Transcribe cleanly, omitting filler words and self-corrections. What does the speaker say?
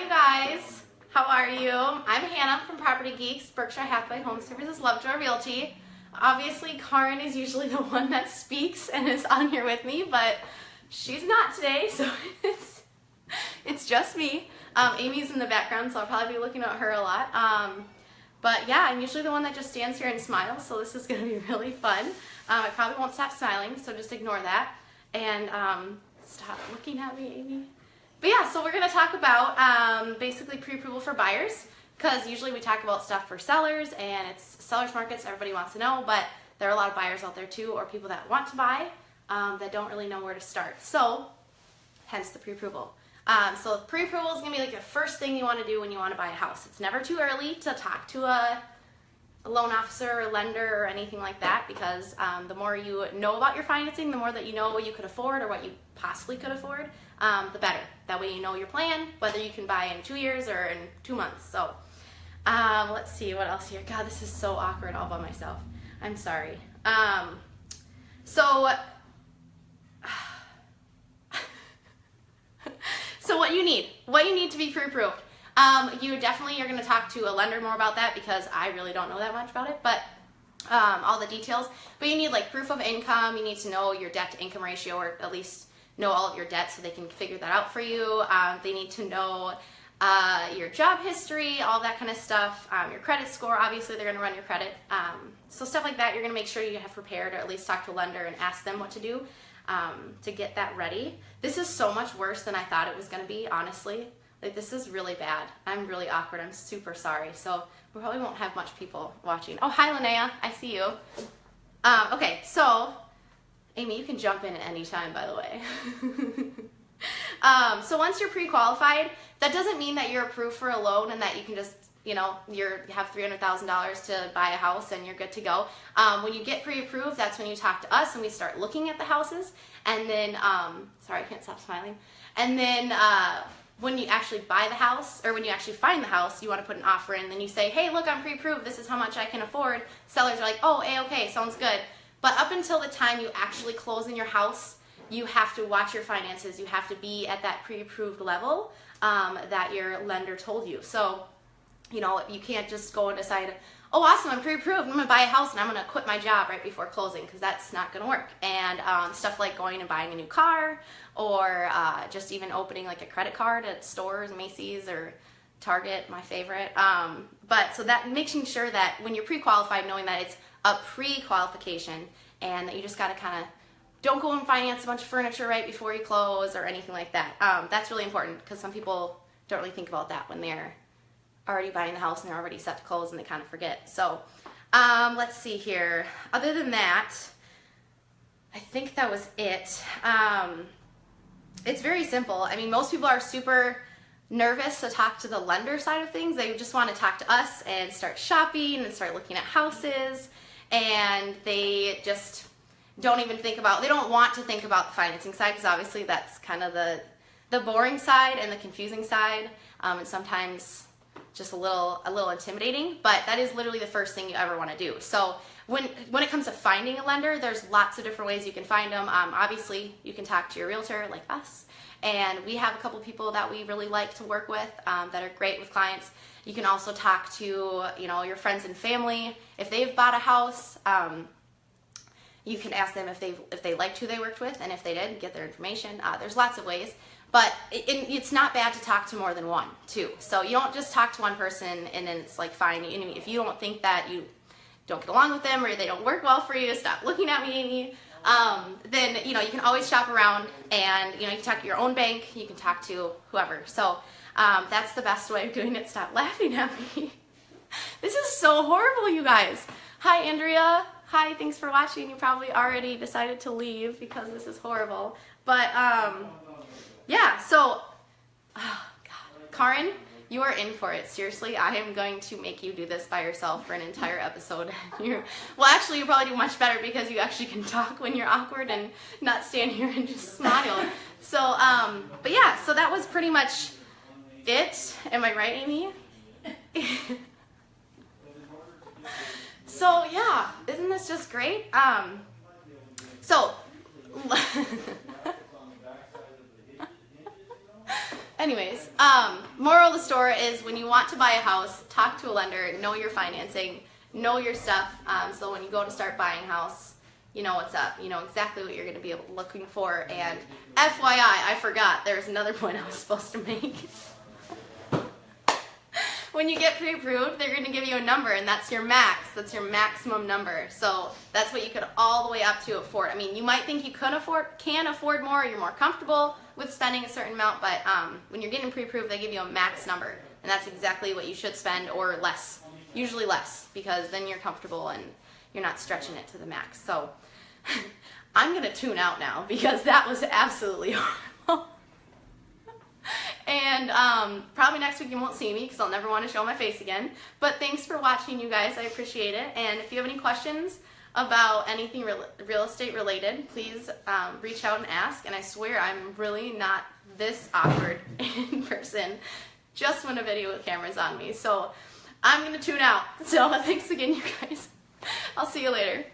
you guys. How are you? I'm Hannah from Property Geeks, Berkshire Hathaway Home Services, Lovejoy Realty. Obviously, Karin is usually the one that speaks and is on here with me, but she's not today, so it's just me. Amy's in the background, so I'll probably be looking at her a lot. But yeah, I'm usually the one that just stands here and smiles, so this is going to be really fun. I probably won't stop smiling, so just ignore that. And stop looking at me, Amy. But yeah, so we're going to talk about basically pre-approval for buyers, because usually we talk about stuff for sellers, and it's sellers markets, everybody wants to know, but there are a lot of buyers out there too, or people that want to buy that don't really know where to start. So, hence the pre-approval. So pre-approval is going to be like the first thing you want to do when you want to buy a house. It's never too early to talk to a loan officer or lender or anything like that, because the more you know about your financing, the more that you know what you could afford or what you possibly could afford, the better. That way you know your plan, whether you can buy in 2 years or in 2 months. So let's see what else here. God, this is so awkward all by myself. I'm sorry. So what you need to be pre-approved. You definitely are going to talk to a lender more about that, because I really don't know that much about it, but all the details. But you need like proof of income. You need to know your debt to income ratio, or at least know all of your debt so they can figure that out for you. They need to know your job history, all that kind of stuff. Your credit score, obviously they're going to run your credit. So stuff like that, you're going to make sure you have prepared, or at least talk to a lender and ask them what to do to get that ready. This is so much worse than I thought it was going to be, honestly. Like, this is really bad. I'm really awkward. I'm super sorry. So we probably won't have much people watching. Oh, hi, Linnea. I see you. Okay, so Amy, you can jump in at any time, by the way. So once you're pre-qualified, that doesn't mean that you're approved for a loan and that you can just, you have $300,000 to buy a house and you're good to go. When you get pre-approved, that's when you talk to us and we start looking at the houses. And then, sorry, I can't stop smiling. And then when you actually buy the house, or when you actually find the house, you want to put an offer in. Then you say, hey, look, I'm pre-approved. This is how much I can afford. Sellers are like, oh, A-okay, sounds good. But up until the time you actually close in your house, you have to watch your finances. You have to be at that pre-approved level that your lender told you. So, you can't just go and decide, oh, awesome, I'm pre-approved, I'm going to buy a house and I'm going to quit my job right before closing, because that's not going to work. And stuff like going and buying a new car, or just even opening like a credit card at stores, Macy's or Target, my favorite. But so that making sure that when you're pre-qualified, knowing that it's a pre-qualification and that you just got to kind of don't go and finance a bunch of furniture right before you close or anything like that. That's really important, because some people don't really think about that when they're already buying the house and they're already set to close and they kind of forget. So let's see here. Other than that, I think that was it. It's very simple. I mean, most people are super nervous to talk to the lender side of things. They just want to talk to us and start shopping and start looking at houses, and they just don't even think about, they don't want to think about the financing side, because obviously that's kind of the boring side and the confusing side, and sometimes just a little intimidating, but that is literally the first thing you ever want to do. So when it comes to finding a lender, there's lots of different ways you can find them. Obviously, you can talk to your realtor like us, and we have a couple people that we really like to work with that are great with clients. You can also talk to your friends and family. If they've bought a house, you can ask them if they liked who they worked with, and if they did, get their information. There's lots of ways. But it's not bad to talk to more than one, too. So you don't just talk to one person and then it's like fine. If you don't think that you don't get along with them or they don't work well for you, stop looking at me, Amy. Then you can always shop around, and you can talk to your own bank. You can talk to whoever. So that's the best way of doing it. Stop laughing at me. This is so horrible, you guys. Hi, Andrea. Hi, thanks for watching. You probably already decided to leave because this is horrible. But yeah, so, oh God, Karin, you are in for it. Seriously, I am going to make you do this by yourself for an entire episode. Well, actually, you probably do much better, because you actually can talk when you're awkward and not stand here and just smile. So, but yeah, so that was pretty much it. Am I right, Amy? So yeah, isn't this just great? So Anyways, moral of the story is when you want to buy a house, talk to a lender, know your financing, know your stuff, so when you go to start buying a house, you know what's up, you know exactly what you're going to be looking for. And FYI, I forgot, there's another point I was supposed to make. When you get pre-approved, they're going to give you a number, and that's your max. That's your maximum number. So that's what you could all the way up to afford. I mean, you might think you can afford more, you're more comfortable with spending a certain amount, but when you're getting pre-approved, they give you a max number, and that's exactly what you should spend, or less. Usually less, because then you're comfortable and you're not stretching it to the max. So I'm going to tune out now because that was absolutely horrible. And probably next week you won't see me because I'll never want to show my face again. But thanks for watching, you guys. I appreciate it. And if you have any questions about anything real estate related, please reach out and ask. And I swear I'm really not this awkward in person, just when a video with cameras on me. So I'm going to tune out. So thanks again, you guys. I'll see you later.